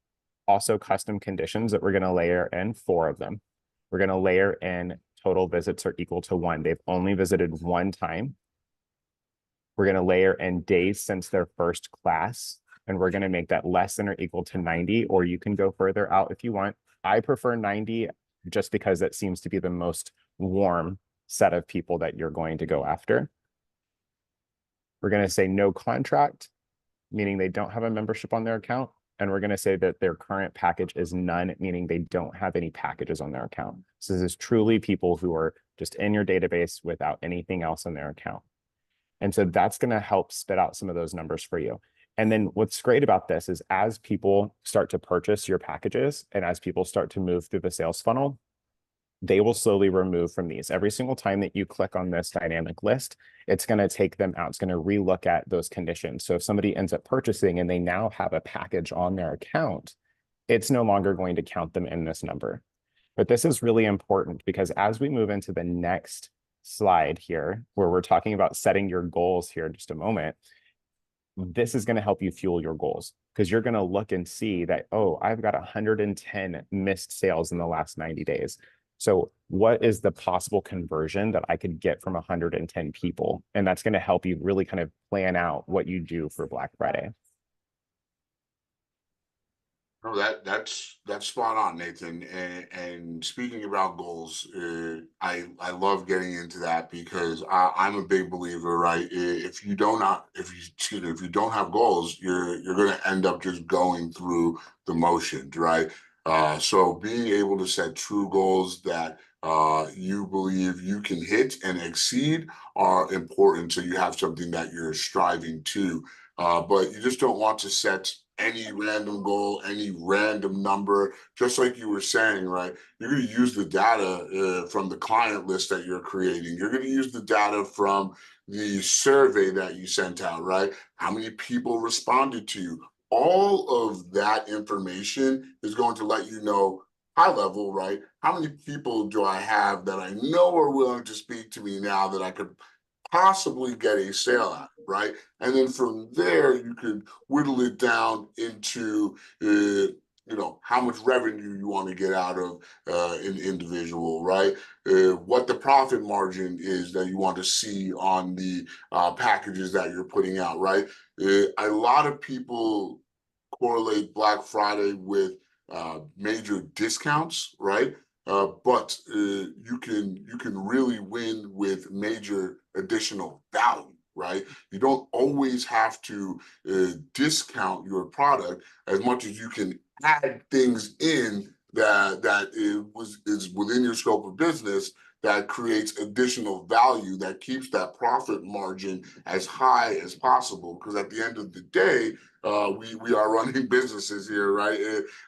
also custom conditions that we're going to layer in 4 of them. We're going to layer in total visits are equal to 1. They've only visited 1 time. We're going to layer in days since their first class, and we're going to make that less than or equal to 90, or you can go further out if you want. I prefer 90 just because that seems to be the most warm set of people that you're going to go after. We're going to say no contract, meaning they don't have a membership on their account, And we're going to say that their current package is none, meaning they don't have any packages on their account. So this is truly people who are just in your database without anything else on their account. And so that's going to help spit out some of those numbers for you. And then what's great about this is as people start to purchase your packages and as people start to move through the sales funnel, they will slowly remove from these. Every single time that you click on this dynamic list, it's going to take them out. It's going to relook at those conditions. So if somebody ends up purchasing and they now have a package on their account, it's no longer going to count them in this number. But this is really important because as we move into the next slide here, where we're talking about setting your goals here in just a moment, this is going to help you fuel your goals because you're going to look and see that, oh, I've got 110 missed sales in the last 90 days. So what is the possible conversion that I could get from 110 people? And that's going to help you really kind of plan out what you do for Black Friday. No, that's spot on, Nathan. And speaking about goals, I love getting into that because I'm a big believer, right? If you don't have goals, you're going to end up just going through the motions, right? So being able to set true goals that you believe you can hit and exceed are important. So you have something that you're striving to, but you just don't want to set any random goal, any random number, just like you were saying, right? You're going to use the data from the client list that you're creating. You're going to use the data from the survey that you sent out, right? How many people responded to you? All of that information is going to let you know high level, right? How many people do I have that I know are willing to speak to me now that I could possibly get a sale at, right? And then from there, you could whittle it down into, how much revenue you want to get out of an individual, right? What the profit margin is that you want to see on the packages that you're putting out, right? A lot of people correlate Black Friday with major discounts, right? But you can really win with major additional value, right? You don't always have to discount your product as much as you can add things in that is within your scope of business that creates additional value that keeps that profit margin as high as possible. Because at the end of the day, we are running businesses here, right?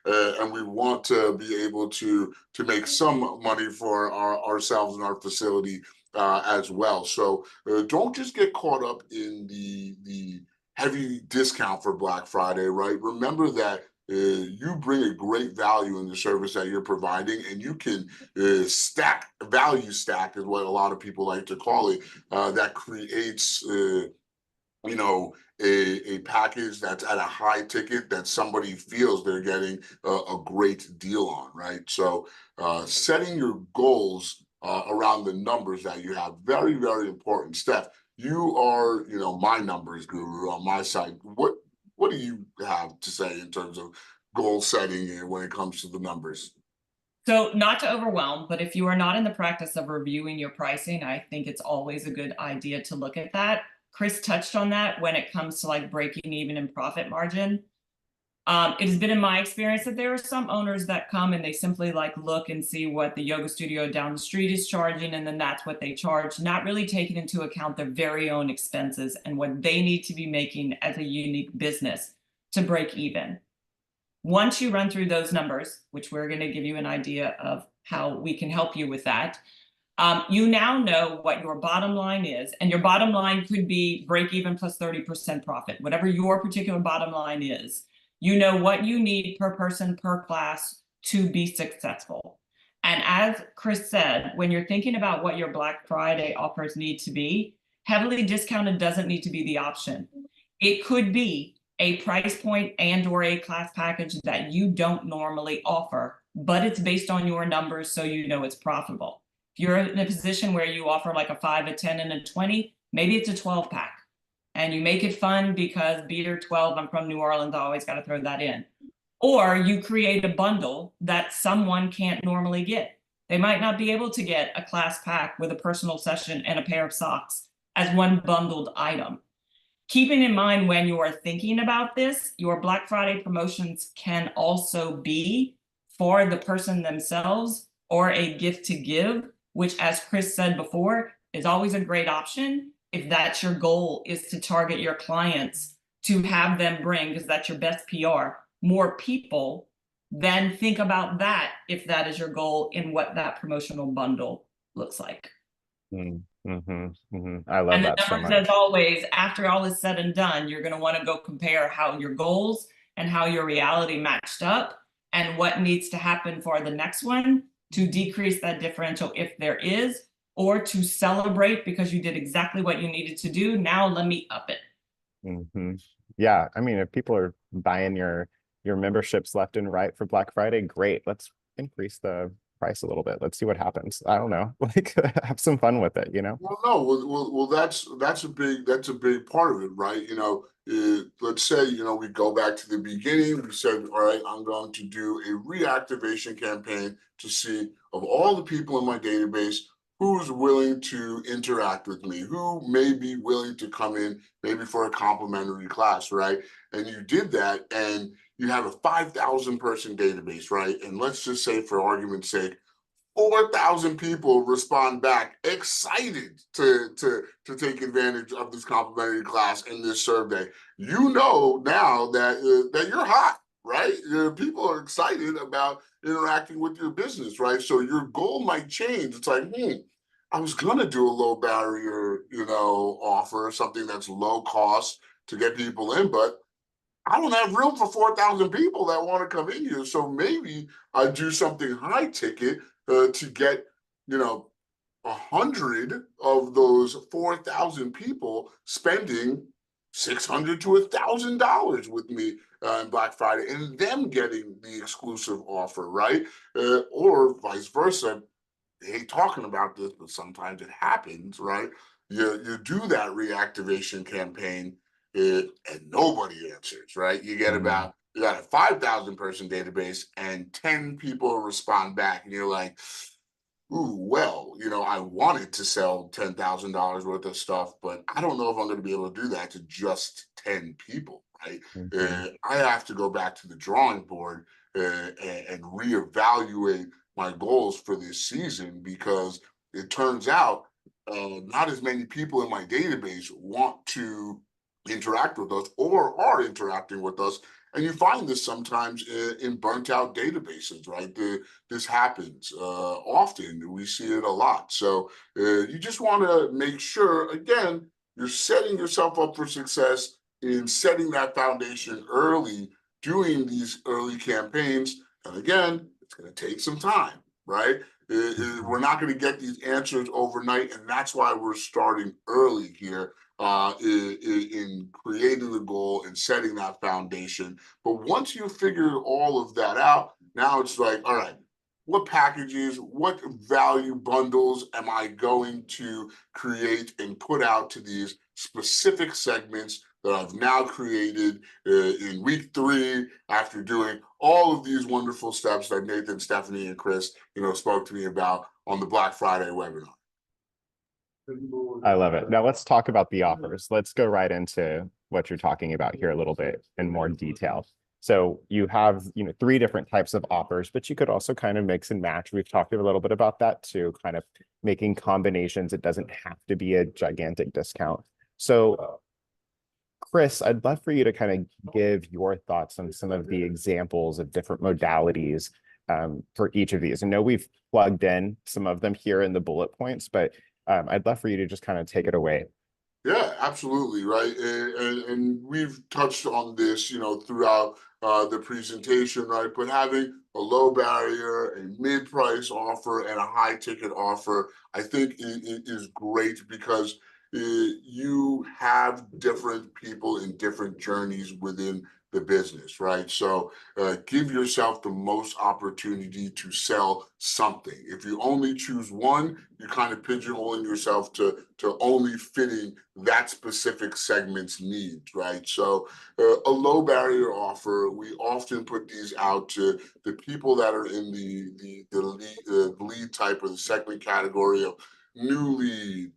And we want to be able to make some money for ourselves and our facility as well. So don't just get caught up in the heavy discount for Black Friday, right? Remember that you bring a great value in the service that you're providing, and you can value stack is what a lot of people like to call it. That creates a package that's at a high ticket that somebody feels they're getting a great deal on, right? So setting your goals around the numbers that you have, very, very important. Steph, you are, my numbers guru on my side. What do you have to say in terms of goal setting when it comes to the numbers? So not to overwhelm, but if you are not in the practice of reviewing your pricing, I think it's always a good idea to look at that. Chris touched on that when it comes to like breaking even in profit margin. It has been in my experience that there are some owners that come and they simply like look and see what the yoga studio down the street is charging, and then that's what they charge, not really taking into account their very own expenses and what they need to be making as a unique business to break even. Once you run through those numbers, which we're going to give you an idea of how we can help you with that, you now know what your bottom line is, and your bottom line could be break even plus 30% profit, whatever your particular bottom line is. You know what you need per person per class to be successful. And as Chris said, when you're thinking about what your Black Friday offers need to be, heavily discounted doesn't need to be the option. It could be a price point and or a class package that you don't normally offer, but it's based on your numbers, so you know it's profitable. If you're in a position where you offer like a 5, a 10, and a 20, maybe it's a 12 pack. And you make it fun because beater 12, I'm from New Orleans, I always got to throw that in. Or you create a bundle that someone can't normally get. They might not be able to get a class pack with a personal session and a pair of socks as one bundled item. Keeping in mind when you are thinking about this, your Black Friday promotions can also be for the person themselves or a gift to give, which, as Chris said before, is always a great option if that's your goal, is to target your clients to have them bring, because that's your best PR, more people. Then think about that if that is your goal in what that promotional bundle looks like. I love And the that so numbers, much. as always, after all is said and done, you're going to want to go compare how your goals and how your reality matched up and what needs to happen for the next one to decrease that differential if there is, or to celebrate because you did exactly what you needed to do. Now let me up it. Yeah, I mean, if people are buying your memberships left and right for Black Friday, great. Let's increase the price a little bit. Let's see what happens. I don't know, like have some fun with it, you know? Well, no, well, that's a big part of it, right? Let's say, we go back to the beginning. We said, all right, I'm going to do a reactivation campaign to see, of all the people in my database, who's willing to interact with me, who may be willing to come in maybe for a complimentary class, right? And you did that, and you have a 5,000 person database, right? And let's just say, for argument's sake, 4,000 people respond back excited to take advantage of this complimentary class in this survey. You know now that you're hot, right? People are excited about interacting with your business, right? So your goal might change. It's like, I was gonna do a low barrier, offer, something that's low cost to get people in, but I don't have room for 4,000 people that want to come in here. So maybe I do something high ticket to get, 100 of those 4,000 people spending $600 to $1,000 with me on Black Friday, and them getting the exclusive offer, right? Or vice versa. I hate talking about this, but sometimes it happens, right? You do that reactivation campaign, and nobody answers, right? You got a 5,000 person database and 10 people respond back, and you're like, ooh, well, I wanted to sell $10,000 worth of stuff, but I don't know if I'm going to be able to do that to just 10 people, right? I have to go back to the drawing board and reevaluate my goals for this season, because it turns out not as many people in my database want to interact with us or are interacting with us. And you find this sometimes in burnt out databases, right? This happens often. We see it a lot. So you just want to make sure, again, you're setting yourself up for success in setting that foundation early, doing these early campaigns. And again, it's going to take some time, right? We're not going to get these answers overnight. And that's why we're starting early here in creating the goal and setting that foundation. But once you figure all of that out, now it's like, all right, what packages, what value bundles am I going to create and put out to these specific segments that I've now created in week 3 after doing all of these wonderful steps that Nathan, Stephanie, and Chris, spoke to me about on the Black Friday webinar. I love it. Now let's talk about the offers. Let's go right into what you're talking about here a little bit in more detail. So you have, 3 different types of offers, but you could also kind of mix and match. We've talked a little bit about that too, kind of making combinations. It doesn't have to be a gigantic discount. So Chris, I'd love for you to kind of give your thoughts on some of the examples of different modalities for each of these. I know we've plugged in some of them here in the bullet points, but I'd love for you to just kind of take it away. Yeah, absolutely, right. And we've touched on this, throughout the presentation, right? But having a low barrier, a mid-price offer, and a high ticket offer, I think it is great, because you have different people in different journeys within the business, right? So give yourself the most opportunity to sell something. If you only choose one, you're kind of pigeonholing yourself to only fitting that specific segment's needs, right? So a low barrier offer, we often put these out to the people that are in the lead type or the segment category of new lead,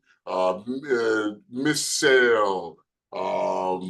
miss sale, or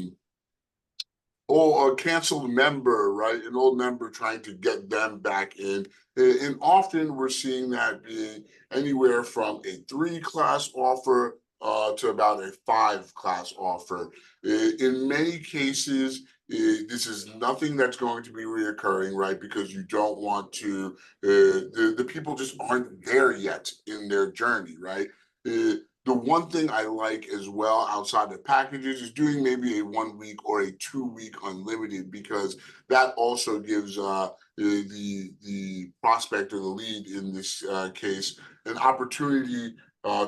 a canceled member, right? An old member trying to get them back in. And often we're seeing that being anywhere from a 3-class offer to about a 5-class offer. In many cases, this is nothing that's going to be reoccurring, right? Because you don't want to, the people just aren't there yet in their journey, right? The one thing I like as well outside of packages is doing maybe a 1 week or a 2 week unlimited, because that also gives the prospect or the lead in this case an opportunity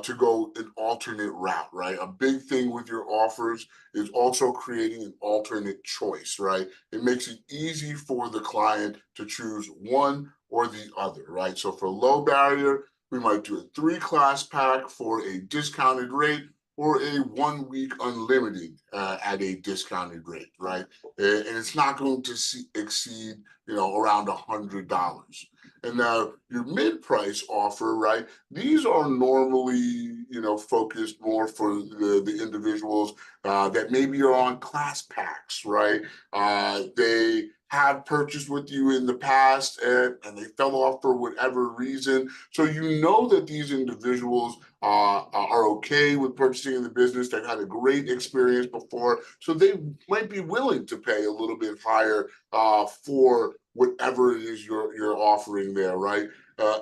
to go an alternate route, right? A big thing with your offers is also creating an alternate choice, right? It makes it easy for the client to choose one or the other, right? So for low barrier, we might do a 3-class pack for a discounted rate, or a 1 week unlimited at a discounted rate, right? And it's not going to exceed, around $100. And now your mid-price offer, right? These are normally, focused more for the individuals that maybe are on class packs, right? They have purchased with you in the past and they fell off for whatever reason. So you know that these individuals are okay with purchasing in the business. They've had a great experience before. So they might be willing to pay a little bit higher for whatever it is you're offering there, right?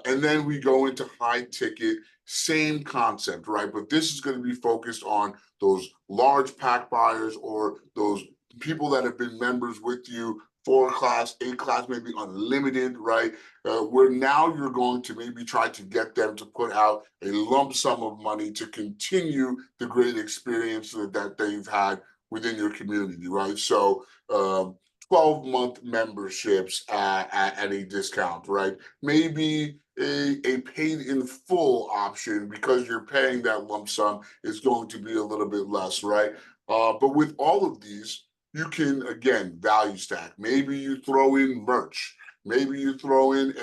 And then we go into high ticket, same concept, right? But this is going to be focused on those large pack buyers or those people that have been members with you 4-class, 8-class, maybe unlimited, right? Where now you're going to maybe try to get them to put out a lump sum of money to continue the great experience that they've had within your community, right? So 12-month memberships at a discount, right? Maybe a paid in full option, because you're paying that lump sum, is going to be a little bit less, right? But with all of these, you can, again, value stack. Maybe you throw in merch. Maybe you throw in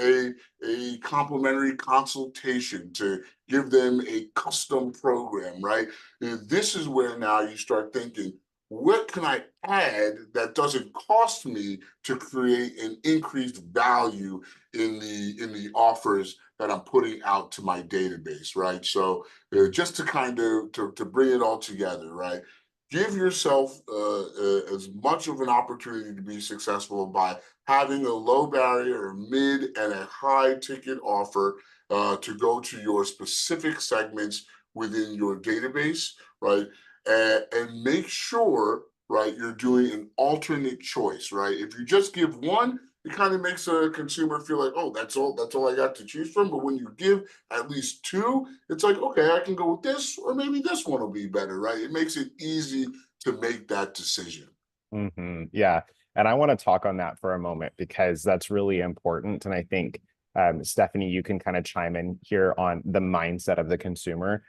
a complimentary consultation to give them a custom program, right? And this is where now you start thinking, what can I add that doesn't cost me to create an increased value in the offers that I'm putting out to my database, right? So just to kind of to bring it all together, right? Give yourself as much of an opportunity to be successful by having a low barrier, a mid, and a high ticket offer to go to your specific segments within your database, right? And make sure, right, you're doing an alternate choice, right? If you just give one, it kind of makes a consumer feel like, oh, that's all I got to choose from. But when you give at least two, it's like, okay, I can go with this, or maybe this one will be better, right? It makes it easy to make that decision. Yeah. And I want to talk on that for a moment, because that's really important. And I think, Stephanie, you can kind of chime in here on the mindset of the consumer.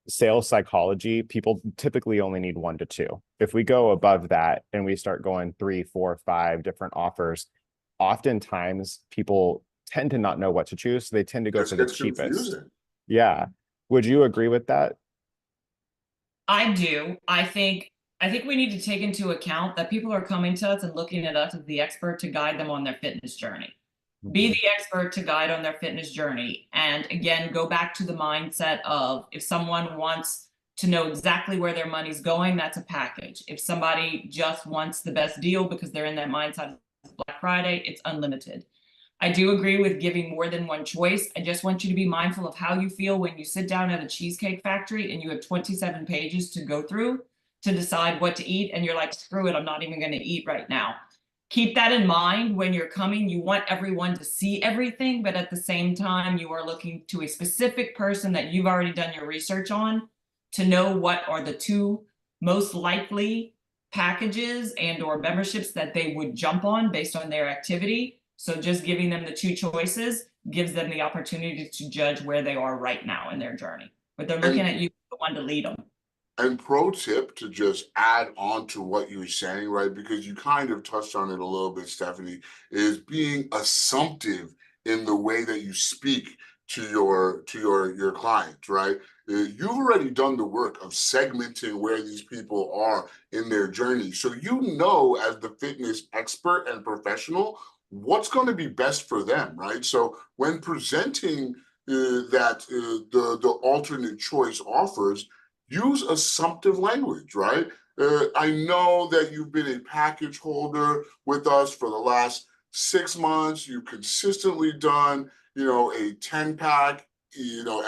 Sales psychology, people typically only need 1 to 2. If we go above that and we start going 3, 4, 5 different offers, oftentimes people tend to not know what to choose. So they tend to go for the cheapest. Confusing. Yeah. Would you agree with that? I do. I think we need to take into account that people are coming to us and looking at us as the expert to guide them on their fitness journey. Be the expert to guide on their fitness journey. And again, go back to the mindset of, if someone wants to know exactly where their money's going, that's a package. If somebody just wants the best deal because they're in that mindset of Black Friday, it's unlimited. I do agree with giving more than one choice. I just want you to be mindful of how you feel when you sit down at a cheesecake factory and you have 27 pages to go through to decide what to eat, and you're like, screw it, I'm not even going to eat right now. Keep that in mind when you're coming. You want everyone to see everything, but at the same time, you are looking to a specific person that you've already done your research on to know what are the 2 most likely packages and or memberships that they would jump on based on their activity. So just giving them the 2 choices gives them the opportunity to judge where they are right now in their journey. But they're looking at you, the one to lead them. And pro tip to just add on to what you were saying, right? Because you kind of touched on it a little bit, Stephanie, is being assumptive in the way that you speak to your clients, right? You've already done the work of segmenting where these people are in their journey. So you know, as the fitness expert and professional, what's going to be best for them, right? So when presenting the alternate choice offers, use assumptive language, right? I know that you've been a package holder with us for the last 6 months. You've consistently done, a 10-pack.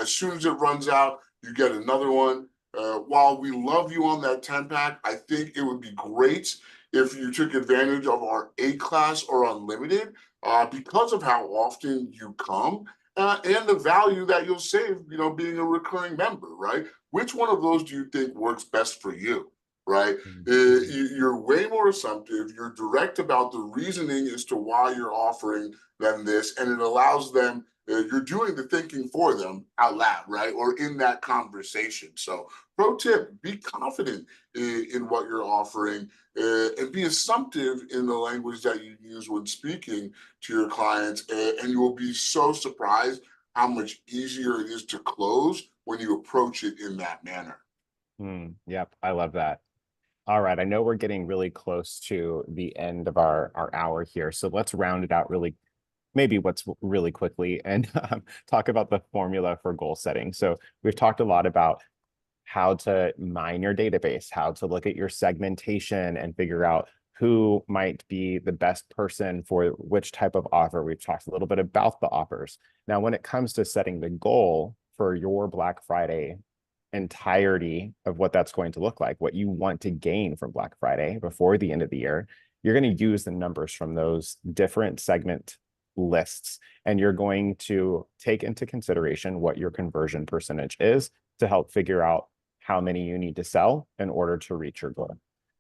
As soon as it runs out, you get another one. While we love you on that 10-pack, I think it would be great if you took advantage of our A-class or unlimited, because of how often you come, and the value that you'll save, being a recurring member, right? Which one of those do you think works best for you, right? You're way more assumptive. You're direct about the reasoning as to why you're offering them this, and it allows them, you're doing the thinking for them out loud, right? Or in that conversation. So pro tip, be confident in what you're offering, and be assumptive in the language that you use when speaking to your clients, and you will be so surprised how much easier it is to close when you approach it in that manner. Yep, I love that. All right, I know we're getting really close to the end of our hour here, so let's round it out really quickly and talk about the formula for goal setting. So we've talked a lot about how to mine your database, how to look at your segmentation and figure out who might be the best person for which type of offer. We've talked a little bit about the offers. Now, when it comes to setting the goal for your Black Friday entirety of what that's going to look like, what you want to gain from Black Friday before the end of the year, you're going to use the numbers from those different segment lists, and you're going to take into consideration what your conversion percentage is to help figure out how many you need to sell in order to reach your goal.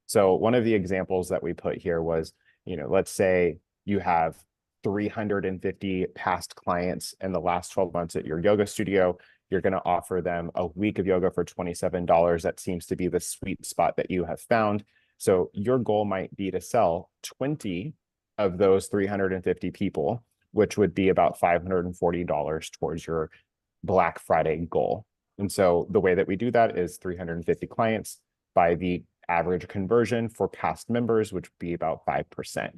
So one of the examples that we put here was, let's say you have 350 past clients in the last 12 months at your yoga studio. You're going to offer them a week of yoga for $27. That seems to be the sweet spot that you have found. So your goal might be to sell 20 of those 350 people, which would be about $540 towards your Black Friday goal. And so the way that we do that is 350 clients by the average conversion for past members, which would be about 5%.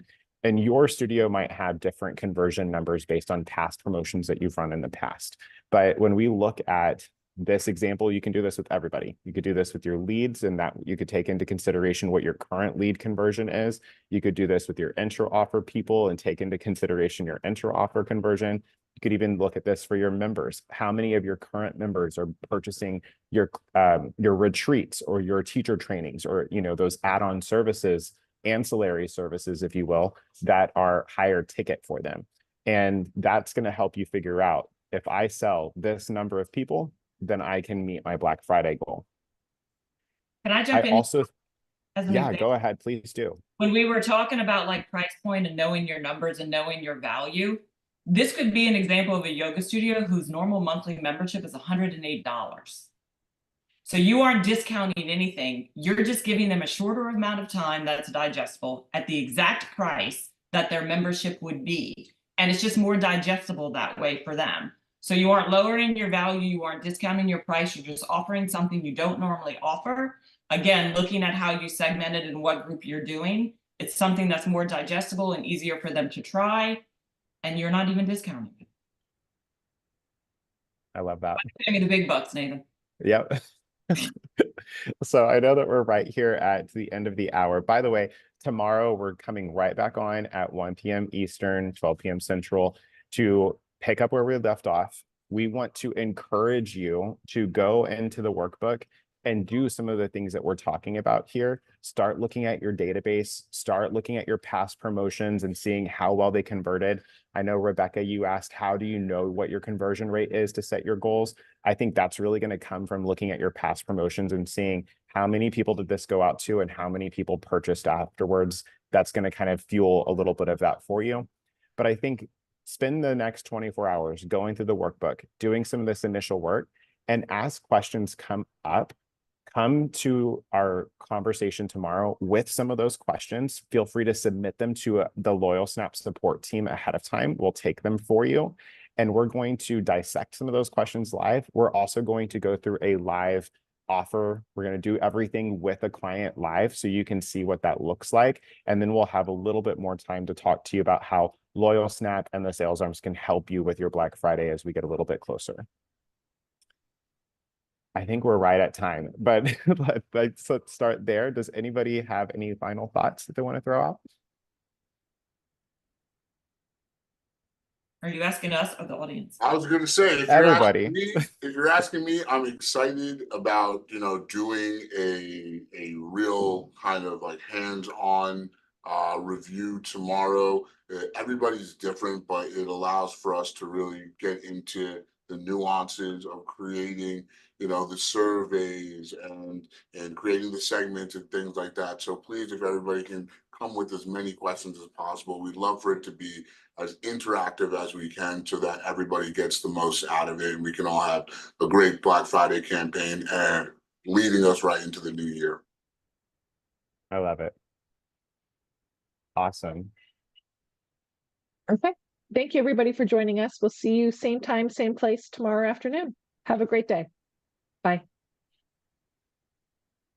And your studio might have different conversion numbers based on past promotions that you've run in the past. But when we look at this example, you can do this with everybody. You could do this with your leads, and that you could take into consideration what your current lead conversion is. You could do this with your intro offer people and take into consideration your intro offer conversion. You could even look at this for your members. How many of your current members are purchasing your retreats or your teacher trainings, or those add-on services, ancillary services, if you will, that are higher ticket for them? And that's going to help you figure out, if I sell this number of people, then I can meet my Black Friday goal. Can I jump in? Also, as an yeah, example? go ahead, please do. When we were talking about like price point and knowing your numbers and knowing your value, this could be an example of a yoga studio whose normal monthly membership is $108. So you aren't discounting anything. You're just giving them a shorter amount of time that's digestible at the exact price that their membership would be. And it's just more digestible that way for them. So you aren't lowering your value, you aren't discounting your price, you're just offering something you don't normally offer. Again, looking at how you segment it and what group you're doing, it's something that's more digestible and easier for them to try, and you're not even discounting it. I love that. Pay me the big bucks, Nathan. Yep. So I know that we're right here at the end of the hour. By the way, tomorrow we're coming right back on at 1 p.m. Eastern, 12 p.m. Central to pick up where we left off. We want to encourage you to go into the workbook and do some of the things that we're talking about here. Start looking at your database, start looking at your past promotions and seeing how well they converted. I know, Rebecca, you asked, how do you know what your conversion rate is to set your goals? I think that's really going to come from looking at your past promotions and seeing how many people did this go out to and how many people purchased afterwards. That's going to kind of fuel a little bit of that for you. But I think spend the next 24 hours going through the workbook, doing some of this initial work, and as questions come up, come to our conversation tomorrow with some of those questions. Feel free to submit them to the Loyalsnap support team ahead of time. We'll take them for you. And we're going to dissect some of those questions live. We're also going to go through a live offer. We're going to do everything with a client live so you can see what that looks like. And then we'll have a little bit more time to talk to you about how Loyalsnap and the sales arms can help you with your Black Friday as we get a little bit closer. I think we're right at time, but let's start there. Does anybody have any final thoughts that they want to throw out? Are you asking us or the audience? I was going to say, if Everybody. you're asking me, I'm excited about, you know, doing a real kind of like hands-on review tomorrow. Everybody's different, but it allows for us to really get into the nuances of creating, you know, the surveys and creating the segments and things like that. So please, if everybody can come with as many questions as possible, we'd love for it to be as interactive as we can so that everybody gets the most out of it and we can all have a great Black Friday campaign and leading us right into the new year. I love it. Awesome. Okay. Thank you, everybody, for joining us. We'll see you same time, same place tomorrow afternoon. Have a great day. Bye.